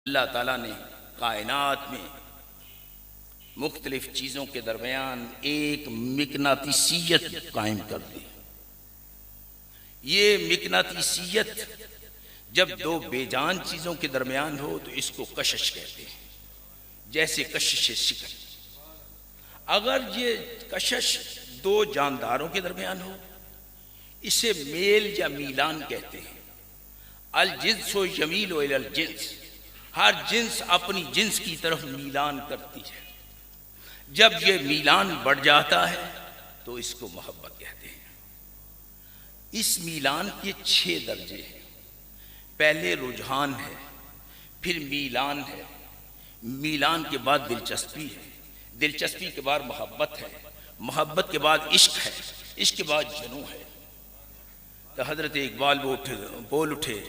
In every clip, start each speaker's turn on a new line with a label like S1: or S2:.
S1: اللہ تعالیٰ نے کائنات میں مختلف چیزوں کے درمیان ایک مقناطیسیت قائم کر دی۔ یہ مقناطیسیت جب دو بے جان چیزوں کے درمیان ہو تو اس کو کشش کہتے ہیں، جیسے کشش شکن۔ اگر یہ کشش دو جانداروں کے درمیان ہو اسے میل یا میلان کہتے ہیں۔ الجنس یمیل الی الجنس، ہر جنس اپنی جنس کی طرف میلان کرتی ہے۔ جب یہ میلان بڑھ جاتا ہے تو اس کو محبت کہتے ہیں۔ اس میلان کے 6 درجے ہیں۔ پہلے رجحان ہے، پھر میلان ہے، میلان کے بعد دلچسپی ہے، دلچسپی کے بعد محبت ہے، محبت کے بعد عشق ہے، عشق کے بعد جنوں ہے۔ تو حضرت اقبال بول اٹھے،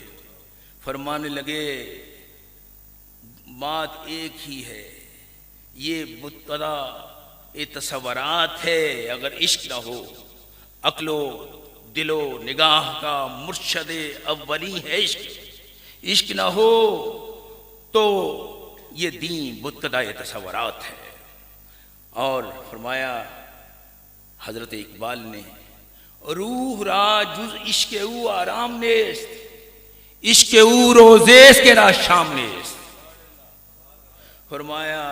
S1: فرمانے لگے بات ایک ہی ہے، یہ مبتدا تصورات ہے۔ اگر عشق نہ ہو، عقل و دل و نگاہ کا مرشد اولی ہے عشق، عشق نہ ہو تو یہ دین مبتدا تصورات ہے۔ اور فرمایا حضرت اقبال نے، روح را جز عشق او آرام نیست، عشق او روزیست کے را شام نیست۔ فرمایا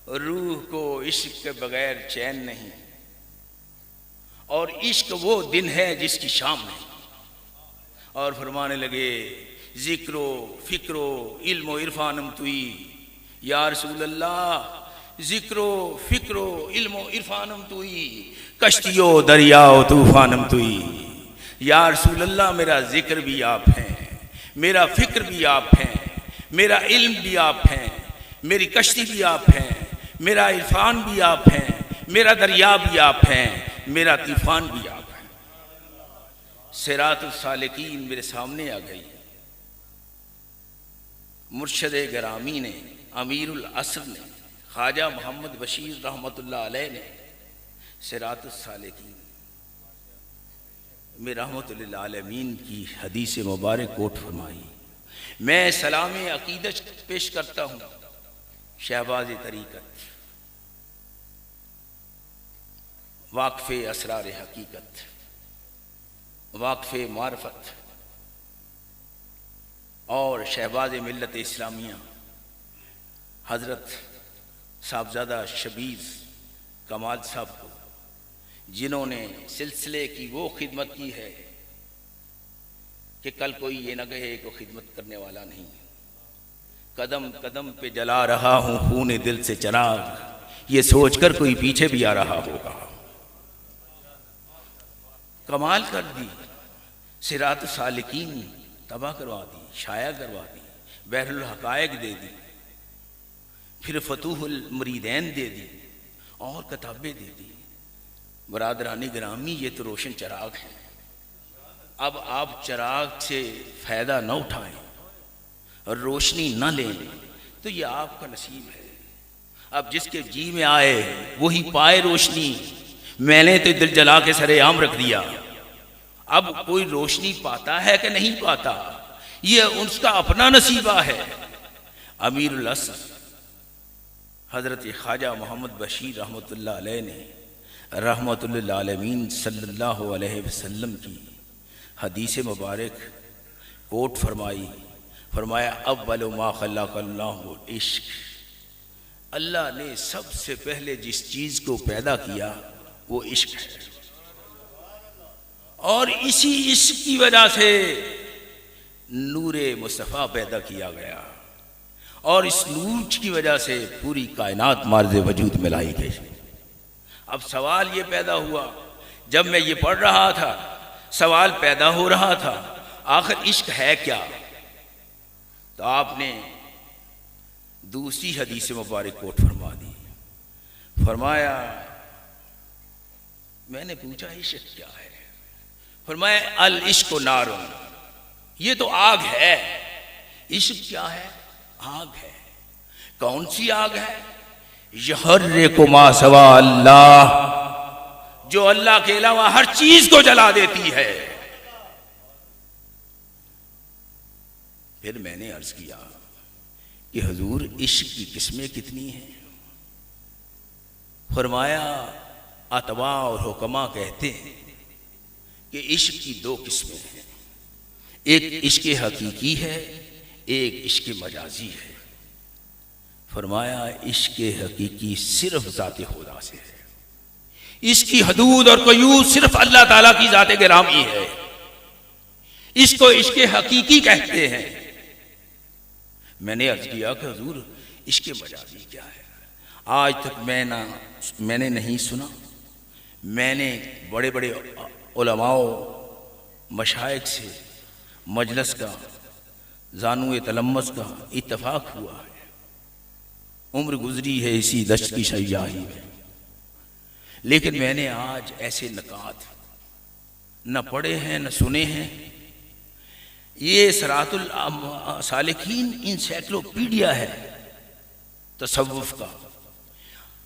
S1: روح کو عشق کے بغیر چین نہیں، اور عشق وہ دن ہے جس کی شام نہیں۔ اور فرمانے لگے ذکر و فکر و علم و عرفانم توئی، یا رسول اللہ ذکر و فکر و علم و عرفانم توئی، کشتی و دریا و طوفانم توئی۔ یا رسول اللہ میرا ذکر بھی آپ ہیں، میرا فکر بھی آپ ہیں، میرا علم بھی آپ ہیں، میری کشتی بھی آپ ہیں، میرا عرفان بھی آپ ہیں، میرا دریا بھی آپ ہیں، میرا طوفان بھی آپ ہیں۔ صراط السالکین میرے سامنے آ گئی۔ مرشد گرامی نے، امیر العصر نے، خواجہ محمد بشیر رحمۃ اللہ علیہ نے صراط السالکین میں رحمت للعالمین کی حدیث مبارک کوٹ فرمائی۔ میں سلام عقیدت پیش کرتا ہوں شہباز طریقت، واقف اسرار حقیقت، واقف معرفت اور شہباز ملت اسلامیہ حضرت صاحبزادہ شبیز کمال صاحب کو، جنہوں نے سلسلے کی وہ خدمت کی ہے کہ کل کوئی یہ نہ کہے کہ خدمت کرنے والا نہیں۔ قدم قدم پہ جلا رہا ہوں خون دل سے چراغ، یہ سوچ کر کوئی پیچھے بھی آ رہا ہوگا۔ کمال کر دی، صراط السالکین تباہ کروا دی، شائع کروا دی، بحر الحقائق دے دی، پھر فتوح المریدین دے دی اور کتابیں دے دی۔ برادران گرامی یہ تو روشن چراغ ہیں۔ اب آپ چراغ سے فائدہ نہ اٹھائیں اور روشنی نہ لیں تو یہ آپ کا نصیب ہے۔ اب جس کے جی میں آئے وہی پائے روشنی، میں نے تو دل جلا کے سر عام رکھ دیا۔ اب کوئی روشنی پاتا ہے کہ نہیں پاتا، یہ اس کا اپنا نصیبہ ہے۔ امیر العصر حضرت خواجہ محمد بشیر رحمۃ اللہ علیہ نے رحمت للعالمین صلی اللہ علیہ وسلم کی حدیث مبارک کوٹ فرمائی۔ فرمایا اول ما خلق اللہ عشق، اللہ نے سب سے پہلے جس چیز کو پیدا کیا وہ عشق ہے، اور اسی عشق کی وجہ سے نور مصطفیٰ پیدا کیا گیا، اور اس نور کی وجہ سے پوری کائنات مارز وجود میں لائی گئی۔ اب سوال یہ پیدا ہوا، جب میں یہ پڑھ رہا تھا سوال پیدا ہو رہا تھا آخر عشق ہے کیا؟ تو آپ نے دوسری حدیث مبارک کوٹ فرما دی۔ فرمایا میں نے پوچھا عشق کیا ہے؟ فرمایا العشق نار، یہ تو آگ ہے۔ عشق کیا ہے؟ آگ ہے۔ کون سی آگ ہے؟ یحرق ما سوا اللہ، جو اللہ کے علاوہ ہر چیز کو جلا دیتی ہے۔ پھر میں نے عرض کیا کہ حضور عشق کی قسمیں کتنی ہیں؟ فرمایا اتباع اور حکماء کہتے ہیں کہ عشق کی دو قسمیں ہیں، ایک عشق حقیقی ہے، ایک عشق مجازی ہے۔ فرمایا عشق حقیقی صرف ذات خدا سے ہے، اس کی حدود اور قیود صرف اللہ تعالیٰ کی ذات گرامی ہے، اس کو عشق حقیقی کہتے ہیں۔ میں نے عرض کیا کہ حضور عشق مجازی کیا ہے؟ آج تک میں نے نہیں سنا۔ میں نے بڑے بڑے علماء مشائخ سے مجلس کا زانو تلمس کا اتفاق ہوا ہے، عمر گزری ہے اسی دشت کی سیاحی میں، لیکن میں نے آج ایسے نکات نہ پڑھے ہیں نہ سنے ہیں۔ یہ صراط السالکین انسائکلوپیڈیا ہے تصوف کا،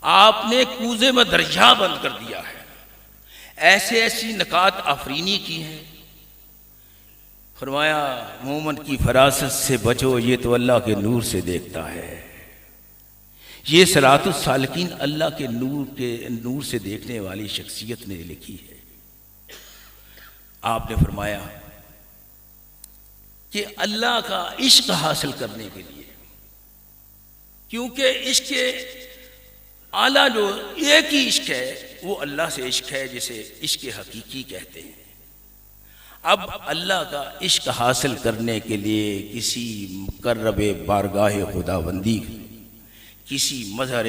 S1: آپ نے کوزے میں دریا بند کر دیا ہے، ایسے ایسی نکات آفرینی کی ہیں۔ فرمایا مومن کی فراست سے بچو، یہ تو اللہ کے نور سے دیکھتا ہے۔ یہ صراط السالکین اللہ کے نور سے دیکھنے والی شخصیت نے لکھی ہے۔ آپ نے فرمایا کہ اللہ کا عشق حاصل کرنے کے لیے، کیونکہ عشق اعلیٰ جو ایک ہی عشق ہے وہ اللہ سے عشق ہے، جسے عشق حقیقی کہتے ہیں۔ اب اللہ کا عشق حاصل کرنے کے لیے کسی مقرب بارگاہ خداوندی، کسی مظہر